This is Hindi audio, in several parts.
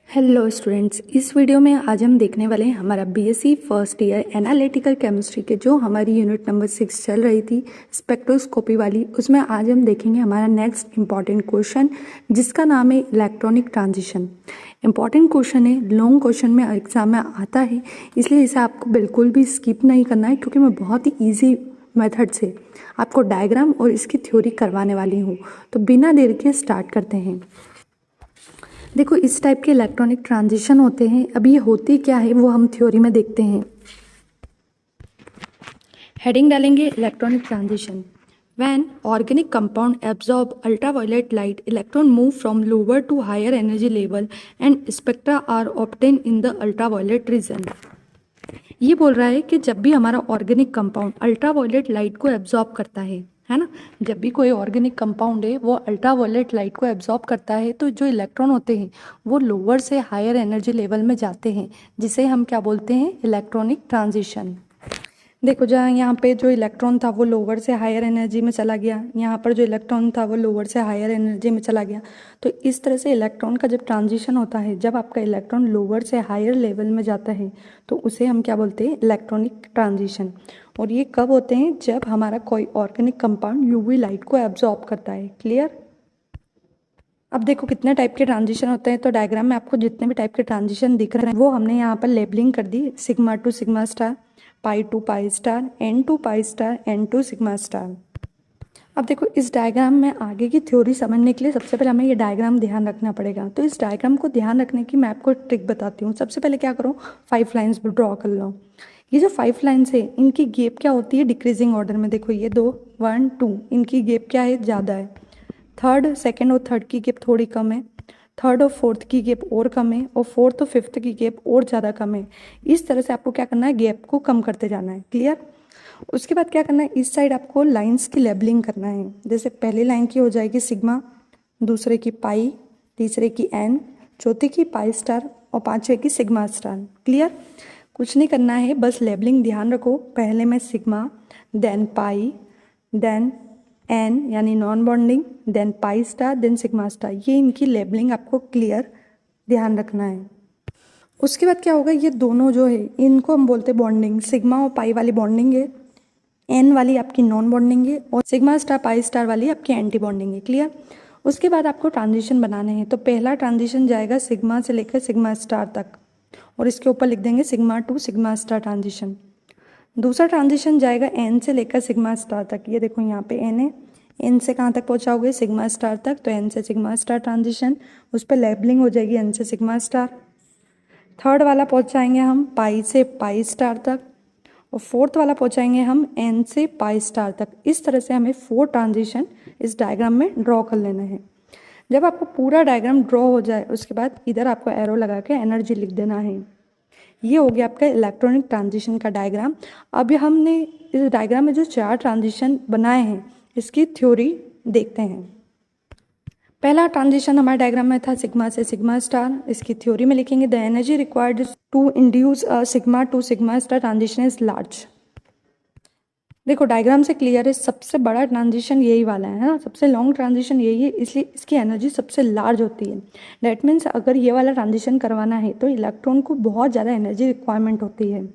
हेलो स्टूडेंट्स, इस वीडियो में आज हम देखने वाले हैं हमारा BSc first year analytical chemistry के जो हमारी यूनिट नंबर 6 चल रही थी स्पेक्ट्रोस्कोपी वाली, उसमें आज हम देखेंगे हमारा नेक्स्ट इंपॉर्टेंट क्वेश्चन जिसका नाम है इलेक्ट्रॉनिक ट्रांजिशन। इंपॉर्टेंट क्वेश्चन है, लॉन्ग क्वेश्चन में एग्जाम में आता है, इसलिए इसे आपको बिल्कुल भी स्किप नहीं करना है क्योंकि मैं बहुत ही ईजी मेथड से आपको डायग्राम और इसकी थ्योरी करवाने वाली हूँ। तो बिना देर के स्टार्ट करते हैं। देखो, इस टाइप के इलेक्ट्रॉनिक ट्रांजिशन होते हैं। अभी ये होती क्या है वो हम थ्योरी में देखते हैं। हेडिंग डालेंगे electronic transition. When organic compound absorb ultraviolet light, electron move from lower to higher energy level and spectra are obtain in the ultraviolet region. ये बोल रहा है कि जब भी हमारा ऑर्गेनिक कंपाउंड अल्ट्रावायलेट लाइट को एब्जॉर्ब करता है ना, जब भी कोई ऑर्गेनिक कंपाउंड है वो अल्ट्रावायलेट लाइट को एब्जॉर्ब करता है तो जो इलेक्ट्रॉन होते हैं वो लोअर से हायर एनर्जी लेवल में जाते हैं, जिसे हम क्या बोलते हैं, इलेक्ट्रॉनिक ट्रांजिशन। देखो, जहाँ यहाँ पे जो इलेक्ट्रॉन था वो लोअर से हायर एनर्जी में चला गया, यहाँ पर जो इलेक्ट्रॉन था वो लोअर से हायर एनर्जी में चला गया। तो इस तरह से इलेक्ट्रॉन का जब ट्रांजिशन होता है, जब आपका इलेक्ट्रॉन लोअर से हायर लेवल में जाता है तो उसे हम क्या बोलते हैं, इलेक्ट्रॉनिक ट्रांजिशन। और ये कब होते हैं, जब हमारा कोई ऑर्गेनिक कंपाउंड यूवी लाइट को एब्जॉर्ब करता है। क्लियर। अब देखो कितने टाइप के ट्रांजिशन होते हैं, तो डायग्राम में आपको जितने भी टाइप के ट्रांजिशन दिख रहे हैं वो हमने यहाँ पर लेबलिंग कर दी। Sigma to sigma star, pi to pi star, N to pi star, N to sigma star. अब देखो, इस डायग्राम में आगे की थ्योरी समझने के लिए सबसे पहले हमें ये डायग्राम ध्यान रखना पड़ेगा। तो इस डायग्राम को ध्यान रखने की मैं आपको ट्रिक बताती हूँ। सबसे पहले क्या करो, 5 लाइन्स ड्रॉ कर लो। ये जो 5 लाइन्स है इनकी गैप क्या होती है, डिक्रीजिंग ऑर्डर में। देखो ये 2, 1, 2, इनकी गैप क्या है, ज़्यादा है। थर्ड, सेकेंड और थर्ड की गैप थोड़ी कम है। थर्ड और फोर्थ की गैप और कम है, और फोर्थ और फिफ्थ की गैप और ज़्यादा कम है। इस तरह से आपको क्या करना है, गैप को कम करते जाना है। क्लियर। उसके बाद क्या करना है, इस साइड आपको लाइंस की लेबलिंग करना है। जैसे पहली लाइन की हो जाएगी सिग्मा, दूसरे की पाई, तीसरे की एन, चौथे की पाई स्टार और पांचवे की सिग्मा स्टार। क्लियर। कुछ नहीं करना है, बस लेबलिंग ध्यान रखो। पहले में sigma, then pi, then N यानी non bonding, then pi star, then sigma star. ये इनकी लेबलिंग आपको क्लियर ध्यान रखना है। उसके बाद क्या होगा, ये दोनों जो है इनको हम बोलते हैं बॉन्डिंग। सिग्मा और पाई वाली बॉन्डिंग है, एन वाली आपकी नॉन बॉन्डिंग है, और सिग्मा स्टार पाई स्टार वाली आपकी एंटी बॉन्डिंग है। क्लियर। उसके बाद आपको ट्रांजिशन बनाने हैं। तो पहला ट्रांजिशन जाएगा सिग्मा से लेकर सिग्मा स्टार तक, और इसके ऊपर लिख देंगे sigma to sigma star transition. दूसरा ट्रांजिशन जाएगा एन से लेकर सिग्मा स्टार तक। ये देखो यहाँ पे एन है, एन से कहाँ तक पहुँचाओगे, सिग्मा स्टार तक, तो एन से सिग्मा स्टार ट्रांजिशन, उस पर लेबलिंग हो जाएगी एन से सिग्मा स्टार। थर्ड वाला पहुँचाएंगे हम पाई से पाई स्टार तक, और फोर्थ वाला पहुँचाएंगे हम एन से पाई स्टार तक। इस तरह से हमें 4 ट्रांजिशन इस डायग्राम में ड्रॉ कर लेना है। जब आपको पूरा डायग्राम ड्रॉ हो जाए उसके बाद इधर आपको एरो लगा के एनर्जी लिख देना है। ये हो गया आपका इलेक्ट्रॉनिक ट्रांजिशन का डायग्राम। अभी हमने इस डायग्राम में जो 4 ट्रांजिशन बनाए हैं इसकी थ्योरी देखते हैं। पहला ट्रांजिशन हमारे डायग्राम में था सिग्मा से सिग्मा स्टार। इसकी थ्योरी में लिखेंगे, the energy required to induce sigma to sigma star transition is large. देखो डायग्राम से क्लियर है, सबसे बड़ा ट्रांजिशन यही वाला है ना, सबसे लॉन्ग ट्रांजिशन यही है, इसलिए इसकी एनर्जी सबसे लार्ज होती है। डेट मीन्स अगर ये वाला ट्रांजिशन करवाना है तो इलेक्ट्रॉन को बहुत ज़्यादा एनर्जी रिक्वायरमेंट होती है।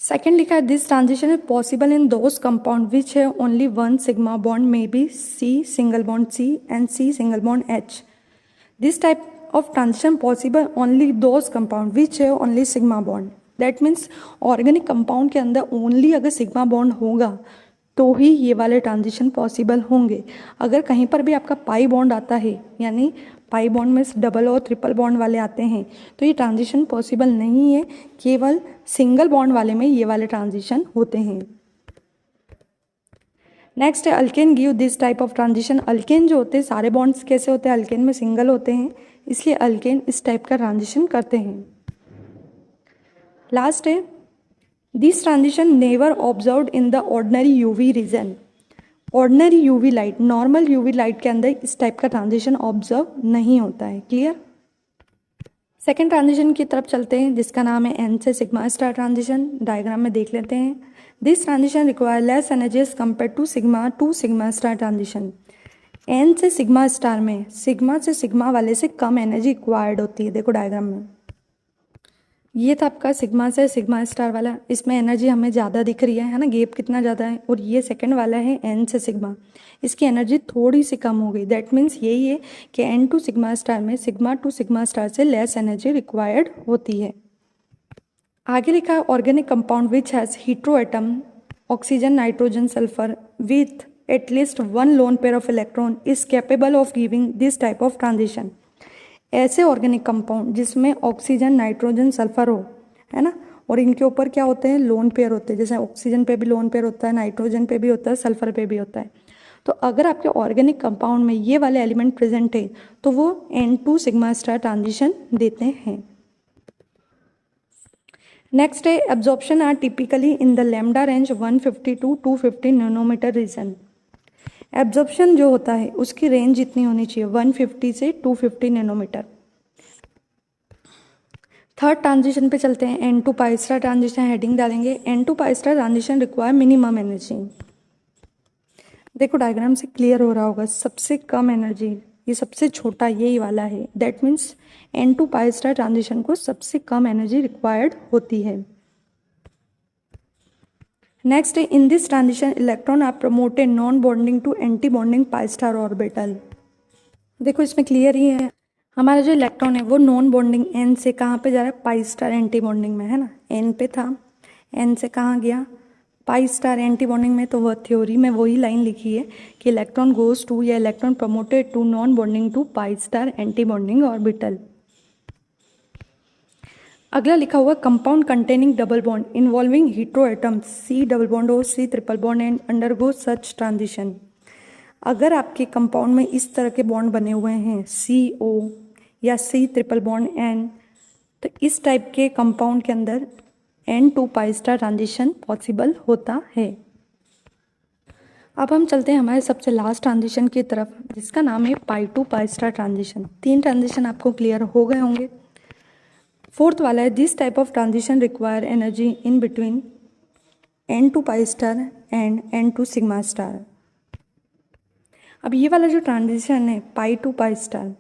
सेकेंड लिखा है, this transition is possible in those compound which है only 1 sigma bond, may be C single bond C and C single bond H. This type of transition possible only those compound which है only sigma bond. That means organic compound के अंदर ओनली अगर सिग्मा बॉन्ड होगा तो ही ये वाले ट्रांजिशन पॉसिबल होंगे। अगर कहीं पर भी आपका पाई बॉन्ड आता है, यानी पाई बॉन्ड में डबल और ट्रिपल बॉन्ड वाले आते हैं, तो ये ट्रांजिशन पॉसिबल नहीं है। केवल सिंगल बॉन्ड वाले में ये वाले ट्रांजिशन होते हैं। नेक्स्ट है alkane give this type of transition. Alkane जो होते हैं सारे बॉन्ड्स कैसे होते हैं, अल्केन में सिंगल होते हैं, इसलिए अल्केन इस टाइप का ट्रांजिशन करते हैं। लास्ट है, this transition never observed in the ordinary UV region. Ordinary UV light, normal UV light के अंदर इस टाइप का ट्रांजिशन ऑब्जर्व नहीं होता है। क्लियर। सेकेंड ट्रांजिशन की तरफ चलते हैं जिसका नाम है एन से सिग्मा स्टार ट्रांजिशन। डायग्राम में देख लेते हैं। This transition require less energy as compare to sigma star transition. N से सिग्मा स्टार में सिग्मा से सिग्मा वाले से कम एनर्जी रिक्वायर्ड होती है। देखो डायग्राम में ये था आपका सिग्मा से सिग्मा स्टार वाला, इसमें एनर्जी हमें ज़्यादा दिख रही है ना, गैप कितना ज़्यादा है। और ये सेकंड वाला है एन से सिग्मा, इसकी एनर्जी थोड़ी सी कम हो गई। दैट मीन्स यही है कि एन टू सिग्मा स्टार में सिग्मा टू सिग्मा स्टार से लेस एनर्जी रिक्वायर्ड होती है। आगे लिखा है organic compound which has hetero atom oxygen nitrogen sulphur with at least one lone pair of electron is capable of giving this type of transition. ऐसे ऑर्गेनिक कंपाउंड जिसमें ऑक्सीजन नाइट्रोजन सल्फर हो, है ना, और इनके ऊपर क्या होते हैं, लोन पेयर होते हैं। जैसे ऑक्सीजन पे भी लोन पेयर होता है, नाइट्रोजन पे भी होता है, सल्फर पे भी होता है। तो अगर आपके ऑर्गेनिक कंपाउंड में ये वाले एलिमेंट प्रेजेंट है तो वो N2 सिग्मा स्टार ट्रांजिशन देते हैं। नेक्स्ट है absorption are typically in the lambda range 150 to 250 nanometer region. Absorption जो होता है उसकी रेंज इतनी होनी चाहिए 150 से 250 नैनोमीटर। थर्ड ट्रांजिशन पे चलते हैं, N2 pi star transition heading डालेंगे। N2 pi star transition require minimum energy. देखो डायग्राम से क्लियर हो रहा होगा, सबसे कम एनर्जी ये सबसे छोटा यही वाला है। That means N2 pi star transition को सबसे कम एनर्जी रिक्वायर्ड होती है। नेक्स्ट है in this transition electron are promoted non bonding to anti bonding pi star orbital. देखो इसमें क्लियर ही है, हमारा जो इलेक्ट्रॉन है वो नॉन बॉन्डिंग एन से कहाँ पे जा रहा है, पाई स्टार एंटी बॉन्डिंग में, है ना। एन पे था, एन से कहाँ गया, पाई स्टार एंटी बॉन्डिंग में। तो वह थ्योरी में वही लाइन लिखी है कि इलेक्ट्रॉन गोज टू या electron promoted to non bonding to pi star anti bonding orbital. अगला लिखा हुआ compound containing double bond involving hetero atoms C double bond O C triple bond and undergo such transition. अगर आपके कंपाउंड में इस तरह के बॉन्ड बने हुए हैं CO या C ट्रिपल बॉन्ड N, तो इस टाइप के कंपाउंड के अंदर N2 pi star transition possible होता है। अब हम चलते हैं हमारे सबसे लास्ट ट्रांजिशन की तरफ, जिसका नाम है pi to pi star transition. 3 transition आपको क्लियर हो गए होंगे। फोर्थ वाला है this type of transition require energy in between N2 pi star and N2 sigma star. अब ये वाला जो ट्रांजिशन है पाई टू पाई स्टार,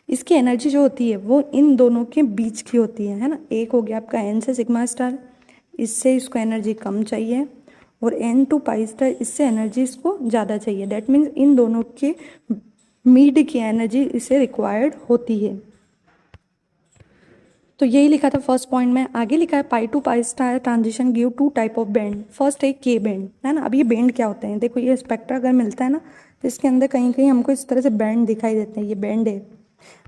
इसकी एनर्जी जो होती है वो इन दोनों के बीच की होती है ना। एक हो गया आपका N से सिग्मा स्टार, इससे इसको एनर्जी कम चाहिए, और N2 पाई स्टार इससे एनर्जी इसको ज़्यादा चाहिए। दैट मीन्स इन दोनों के मिड की एनर्जी इसे रिक्वायर्ड होती है। तो यही लिखा था फर्स्ट पॉइंट में। आगे लिखा है pi to pi star transition give 2 type of band. First है के बैंड, है ना। अब ये बैंड क्या होते हैं, देखो ये स्पेक्ट्रा अगर मिलता है ना तो इसके अंदर कहीं कहीं हमको इस तरह से बैंड दिखाई देते हैं, ये बैंड है।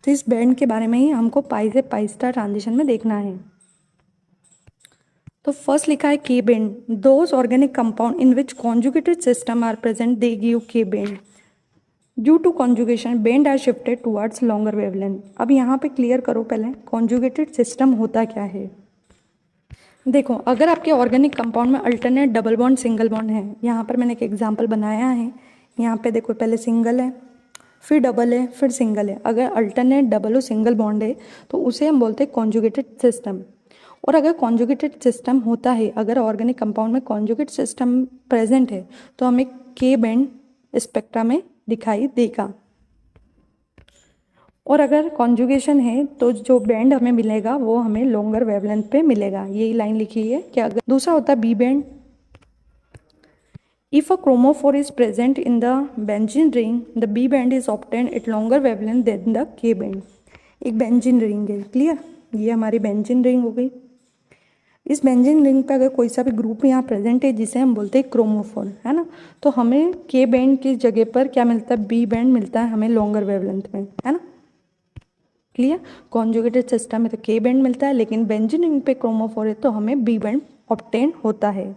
तो इस बैंड के बारे में ही हमको पाई से पाई स्टार ट्रांजिशन में देखना है। तो फर्स्ट लिखा है K band, those organic compound in which conjugated system are present they give K band. Due to conjugation band are shifted towards longer wavelength. अब यहाँ पे क्लियर करो पहले कॉन्जुगेटेड सिस्टम होता क्या है। देखो अगर आपके ऑर्गेनिक कंपाउंड में alternate double bond single bond है, यहाँ पर मैंने एक एग्जांपल बनाया है। यहाँ पे देखो पहले सिंगल है, फिर डबल है, फिर सिंगल है। अगर अल्टरनेट डबल और सिंगल बॉन्ड है तो उसे हम बोलते हैं कॉन्जुगेटेड सिस्टम। और अगर कॉन्जुगेटेड सिस्टम होता है, अगर ऑर्गेनिक कंपाउंड में कॉन्जुगेट सिस्टम प्रेजेंट है तो हमें के बैंड स्पेक्ट्रा में दिखाई देगा। और अगर कॉन्जुगेशन है तो जो बैंड हमें मिलेगा वो हमें लॉन्गर वेवलेंथ पे मिलेगा। यही लाइन लिखी है कि अगर दूसरा होता है B band. If a chromophore is present in the benzene ring, the B band is obtained at longer wavelength than the K band। एक बेंजीन रिंग है, क्लियर, ये हमारी बेंजीन रिंग हो गई। इस बेंजीन रिंग पे अगर कोई सा भी ग्रुप यहाँ प्रेजेंट है जिसे हम बोलते हैं क्रोमोफोर, है ना, तो हमें के बैंड की जगह पर क्या मिलता है, बी बैंड मिलता है हमें लॉन्गर वेवलेंथ में, है ना। क्लियर, कॉन्जुगेटेड सिस्टम में तो के बैंड मिलता है, लेकिन बेंजीन रिंग पे क्रोमोफोर है तो हमें बी बैंड ऑब्टेन होता है।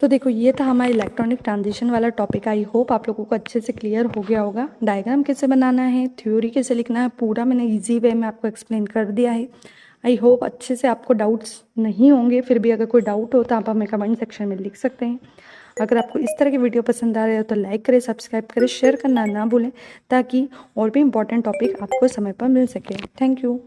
तो देखो ये था हमारा इलेक्ट्रॉनिक ट्रांजिशन वाला टॉपिक। आई होप आप लोगों को अच्छे से क्लियर हो गया होगा। डायग्राम कैसे बनाना है, थ्योरी कैसे लिखना है, पूरा मैंने इजी वे में आपको एक्सप्लेन कर दिया है। आई होप अच्छे से आपको डाउट्स नहीं होंगे। फिर भी अगर कोई डाउट हो तो आप हमें कमेंट सेक्शन में लिख सकते हैं। अगर आपको इस तरह की वीडियो पसंद आ रहे हो तो लाइक करें, सब्सक्राइब करें, शेयर करना ना भूलें, ताकि और भी इंपॉर्टेंट टॉपिक आपको समय पर मिल सके। Thank you.